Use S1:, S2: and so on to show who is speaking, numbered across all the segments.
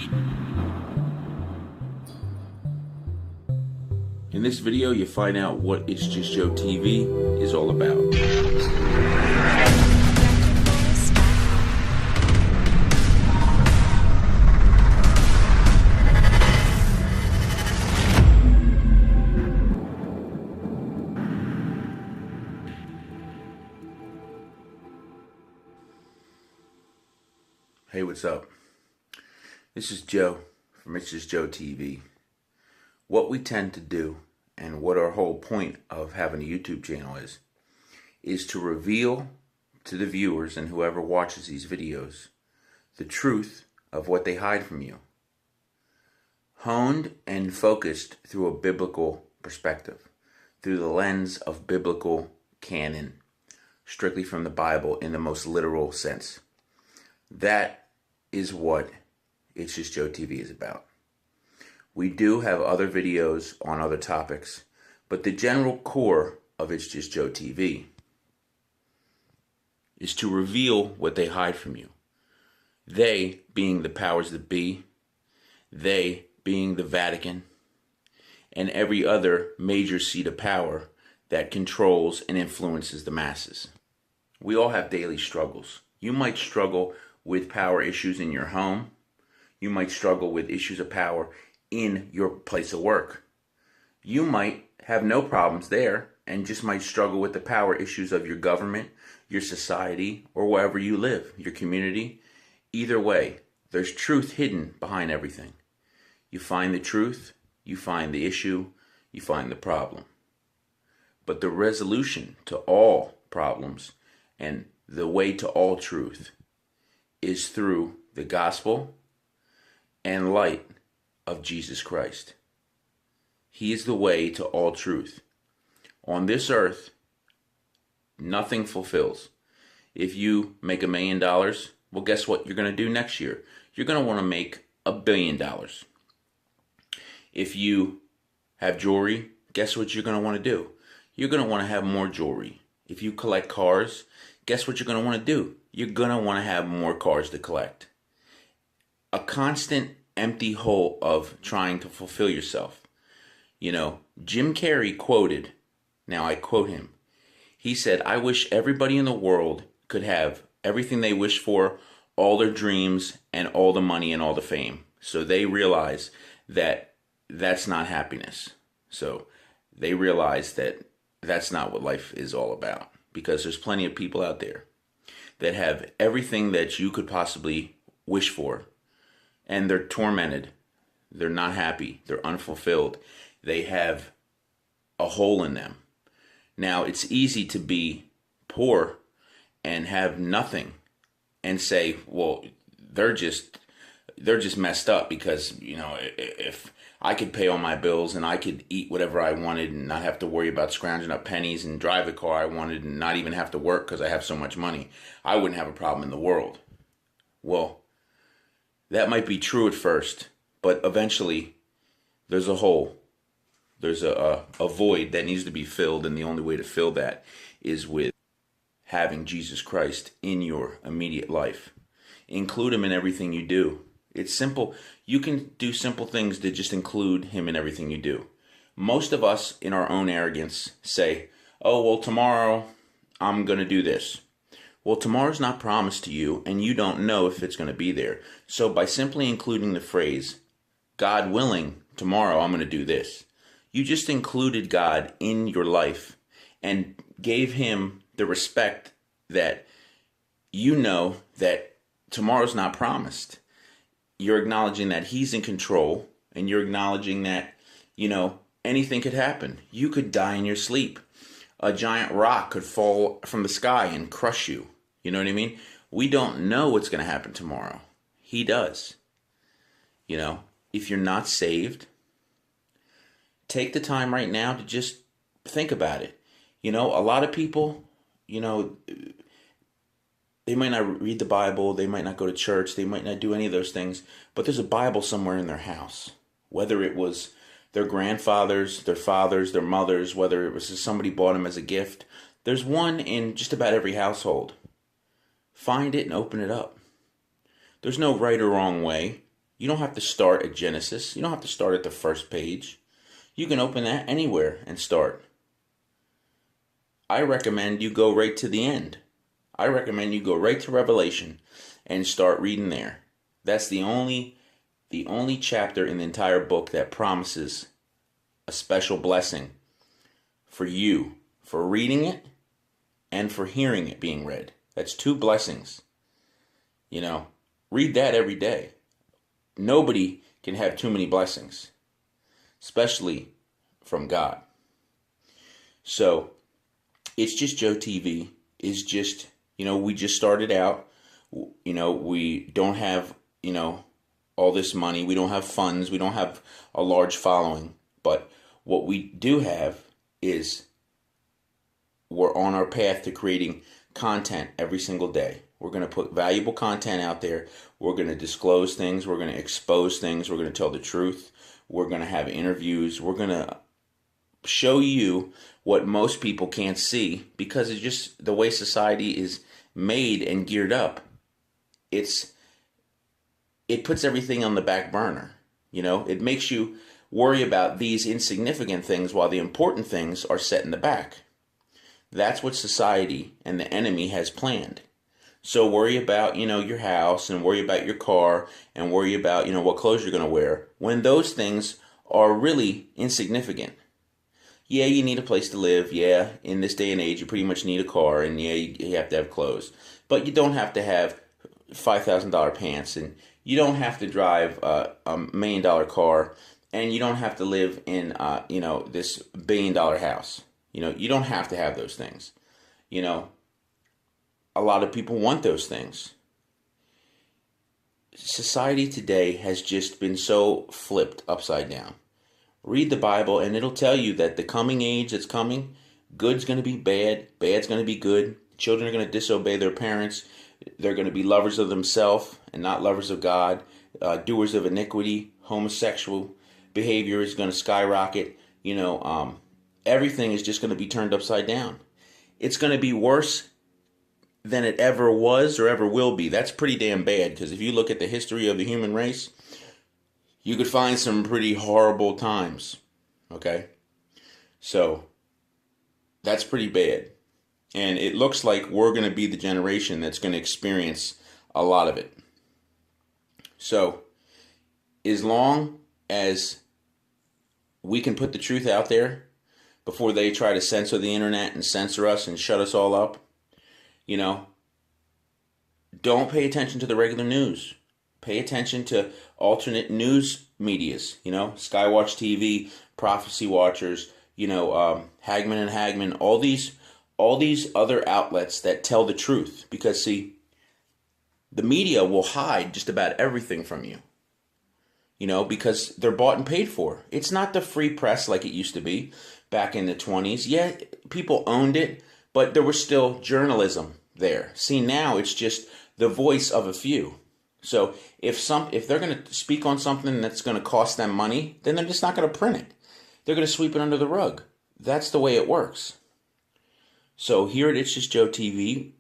S1: In this video, you find out what Itsjustjoetv is all about. Hey, what's up? This is Joe from Itsjustjoetv. What we tend to do, and what our whole point of having a YouTube channel is to reveal to the viewers and whoever watches these videos the truth of what they hide from you, honed and focused through a biblical perspective, through the lens of biblical canon, strictly from the Bible in the most literal sense. That is what Itsjustjoetv is about. We do have other videos on other topics, but the general core of Itsjustjoetv is to reveal what they hide from you. They being the powers that be, they being the Vatican, and every other major seat of power that controls and influences the masses. We all have daily struggles. You might struggle with power issues in your home. You might struggle with issues of power in your place of work. You might have no problems there and just might struggle with the power issues of your government, your society, or wherever you live, your community. Either way, there's truth hidden behind everything. You find the truth, you find the issue, you find the problem. But the resolution to all problems and the way to all truth is through the gospel and light of Jesus Christ. He is the way to all truth. On this earth, nothing fulfills. If you make $1 million, well, guess what you're going to do next year? You're going to want to make $1 billion. If you have jewelry, guess what you're going to want to do? You're going to want to have more jewelry. If you collect cars, guess what you're going to want to do? You're going to want to have more cars to collect. A constant empty hole of trying to fulfill yourself. You know, Jim Carrey quoted, now I quote him, he said, "I wish everybody in the world could have everything they wish for, all their dreams, and all the money and all the fame." So they realize that that's not happiness. So they realize that that's not what life is all about. Because there's plenty of people out there that have everything that you could possibly wish for, and they're tormented. They're not happy. They're unfulfilled. They have a hole in them. Now, it's easy to be poor and have nothing and say, well, they're just messed up because, you know, if I could pay all my bills and I could eat whatever I wanted and not have to worry about scrounging up pennies and drive the car I wanted and not even have to work because I have so much money, I wouldn't have a problem in the world. Well, that might be true at first, but eventually there's a hole. There's a void that needs to be filled, and the only way to fill that is with having Jesus Christ in your immediate life. Include him in everything you do. It's simple. You can do simple things to just include him in everything you do. Most of us, in our own arrogance, say, oh, well, tomorrow I'm going to do this. Well, tomorrow's not promised to you, and you don't know if it's going to be there. So by simply including the phrase, God willing, tomorrow I'm going to do this, you just included God in your life and gave him the respect that you know that tomorrow's not promised. You're acknowledging that he's in control, and you're acknowledging that, you know, anything could happen. You could die in your sleep. A giant rock could fall from the sky and crush you. You know what I mean? We don't know what's going to happen tomorrow. He does. You know, if you're not saved, take the time right now to just think about it. You know, a lot of people, you know, they might not read the Bible, they might not go to church, they might not do any of those things, but there's a Bible somewhere in their house. Whether it was their grandfathers, their fathers, their mothers, whether it was somebody bought them as a gift, there's one in just about every household. Find it and open it up. There's no right or wrong way. You don't have to start at Genesis. You don't have to start at the first page. You can open that anywhere and start. I recommend you go right to the end. I recommend you go right to Revelation and start reading there. That's the only chapter in the entire book that promises a special blessing for you, for reading it and for hearing it being read. That's 2 blessings. Read that every day. Nobody can have too many blessings, especially from God. So, It's Just Joe TV is just, we just started out. We don't have, all this money. We don't have funds. We don't have a large following. But what we do have is we're on our path to creating content every single day. We're going to put valuable content out there. We're going to disclose things. We're going to expose things. We're going to tell the truth. We're going to have interviews. We're going to show you what most people can't see because it's just the way society is made and geared up. It puts everything on the back burner. It makes you worry about these insignificant things while the important things are set in the back. That's what society and the enemy has planned. So worry about, your house and worry about your car and worry about, what clothes you're going to wear when those things are really insignificant. Yeah, you need a place to live. Yeah, in this day and age, you pretty much need a car, and yeah, you have to have clothes. But you don't have to have $5,000 pants, and you don't have to drive a $1 million car, and you don't have to live in, this $1 billion house. You don't have to have those things. A lot of people want those things. Society today has just been so flipped upside down. Read the Bible and it'll tell you that the coming age that's coming, good's going to be bad, bad's going to be good. Children are going to disobey their parents. They're going to be lovers of themselves and not lovers of God. Doers of iniquity, homosexual behavior is going to skyrocket. Everything is just going to be turned upside down. It's going to be worse than it ever was or ever will be. That's pretty damn bad because if you look at the history of the human race, you could find some pretty horrible times, okay? So, that's pretty bad. And it looks like we're going to be the generation that's going to experience a lot of it. So, as long as we can put the truth out there before they try to censor the internet and censor us and shut us all up, don't pay attention to the regular news. Pay attention to alternate news medias, Skywatch TV, Prophecy Watchers, Hagman and Hagman, all these other outlets that tell the truth. Because, see, the media will hide just about everything from you, because they're bought and paid for. It's not the free press like it used to be back in the 20s. Yeah, people owned it, but there was still journalism there. See, now it's just the voice of a few. So if they're going to speak on something that's going to cost them money, then they're just not going to print it. They're going to sweep it under the rug. That's the way it works. So here at It's Just Joe TV,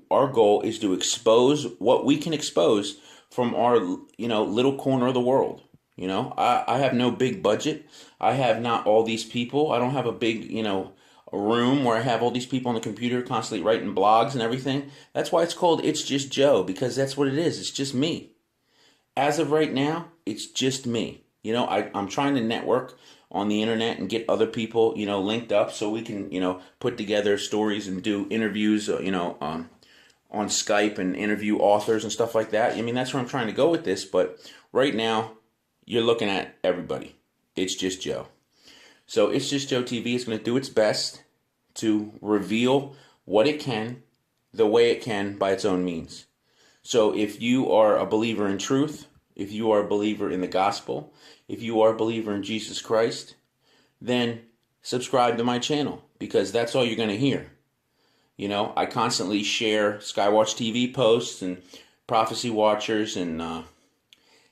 S1: our goal is to expose what we can expose from our, little corner of the world. I have no big budget. I have not all these people. I don't have a big, a room where I have all these people on the computer constantly writing blogs and everything. That's why it's called It's Just Joe, because that's what it is. It's just me. As of right now, it's just me. I'm trying to network on the internet and get other people, linked up so we can, put together stories and do interviews, on Skype and interview authors and stuff like that. That's where I'm trying to go with this. But right now, you're looking at everybody. It's Just Joe. So It's Just Joe TV is going to do its best to reveal what it can, the way it can by its own means. So if you are a believer in truth, if you are a believer in the gospel, if you are a believer in Jesus Christ, then subscribe to my channel because that's all you're going to hear. I constantly share Skywatch TV posts and Prophecy Watchers and Hagman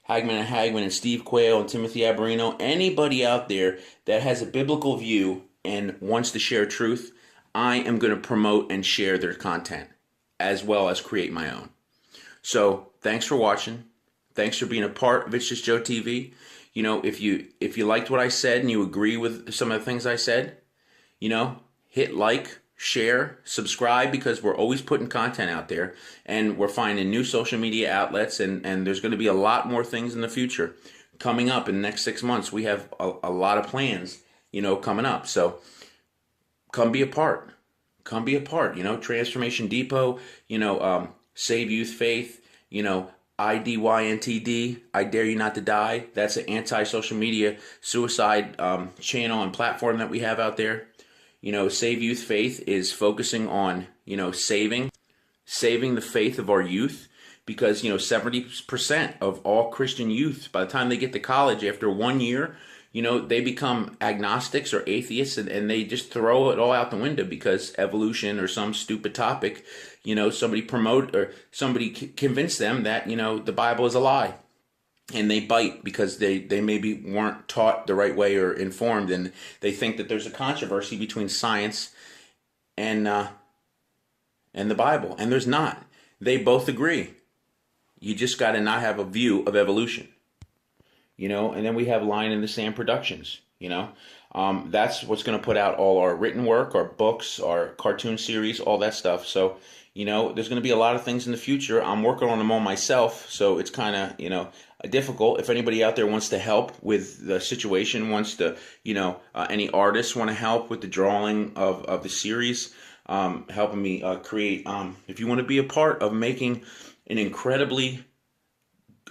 S1: and Hagman and Steve Quayle and Timothy Abarino. Anybody out there that has a biblical view and wants to share truth, I am going to promote and share their content as well as create my own. So thanks for watching. Thanks for being a part of Itsjustjoe TV. You know, if you liked what I said and you agree with some of the things I said, you know, hit like, share, subscribe, because we're always putting content out there, and we're finding new social media outlets, and there's going to be a lot more things in the future coming up in the next 6 months. We have a lot of plans, you know, coming up. So come be a part. Come be a part. You know, Transformation Depot, you know, Save Youth Faith, you know, IDYNTD, I Dare You Not to Die. That's an anti-social media suicide channel and platform that we have out there. You know, Save Youth Faith is focusing on, you know, saving the faith of our youth, because, you know, 70% of all Christian youth, by the time they get to college after 1 year, you know, they become agnostics or atheists, and they just throw it all out the window because evolution or some stupid topic, you know, somebody convinced them that, you know, the Bible is a lie. And they bite because they maybe weren't taught the right way or informed, and they think that there's a controversy between science and the Bible, and there's not. They both agree. You just got to not have a view of evolution, you know. And then we have Line in the Sand Productions, you know. That's what's going to put out all our written work, our books, our cartoon series, all that stuff. So, you know, there's going to be a lot of things in the future. I'm working on them all myself, so it's kind of, you know, difficult. If anybody out there wants to help with the situation, wants to, you know, any artists want to help with the drawing of the series, helping me create, if you want to be a part of making an incredibly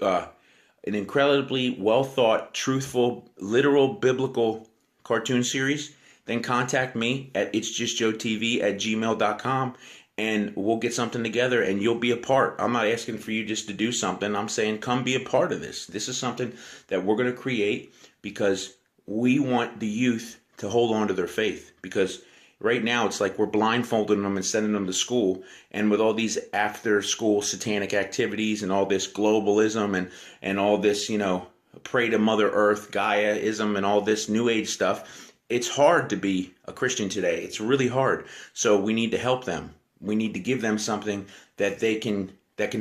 S1: well thought, truthful, literal, biblical cartoon series, then contact me at itsjustjoetv@gmail.com, and we'll get something together, and you'll be a part. I'm not asking for you just to do something. I'm saying come be a part of this. This is something that we're going to create because we want the youth to hold on to their faith, because right now it's like we're blindfolding them and sending them to school, and with all these after school satanic activities and all this globalism and all this, you know, pray to Mother Earth, Gaiaism, and all this new age stuff, it's hard to be a Christian today. It's really hard. So we need to help them. We need to give them something that can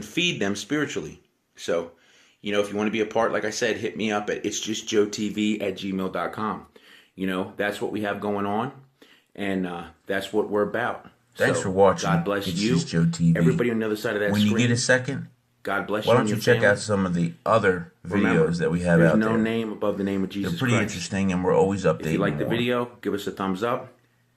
S1: feed them spiritually. So, you know, if you want to be a part, like I said, hit me up at itsjustjoetv@gmail.com. You know, that's what we have going on, and that's what we're about.
S2: Thanks for watching.
S1: God bless you.
S2: Itsjustjoe TV.
S1: Everybody on the other side of that screen.
S2: When you get a second,
S1: God bless you.
S2: why don't you check out some of the other videos that we have out there?
S1: There's no name above the name of Jesus Christ.
S2: They're pretty interesting, and we're always updating.
S1: If you like the video, give us a thumbs up.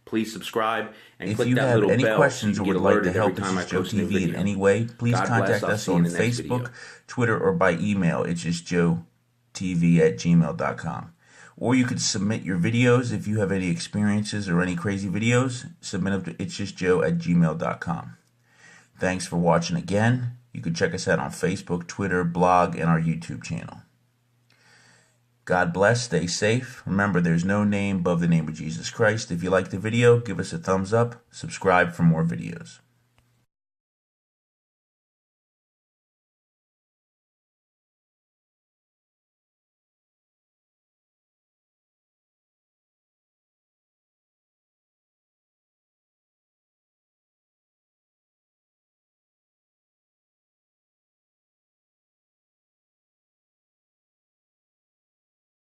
S1: Please subscribe and
S2: if
S1: click
S2: you
S1: that
S2: have
S1: little
S2: any
S1: bell
S2: questions
S1: so
S2: or
S1: you
S2: would
S1: get
S2: like to
S1: alerted
S2: help
S1: every time I
S2: Itsjustjoe
S1: post a new
S2: TV in
S1: video.
S2: any way, please
S1: God bless.
S2: contact
S1: I'll
S2: us
S1: see you
S2: on
S1: in the next
S2: Facebook,
S1: video.
S2: Twitter, or by email, itsjustjoetv@gmail.com. Or you could submit your videos if you have any experiences or any crazy videos. Submit them to itsjustjoe@gmail.com. Thanks for watching again. You can check us out on Facebook, Twitter, blog, and our YouTube channel. God bless. Stay safe. Remember, there's no name above the name of Jesus Christ. If you like the video, give us a thumbs up. Subscribe for more videos.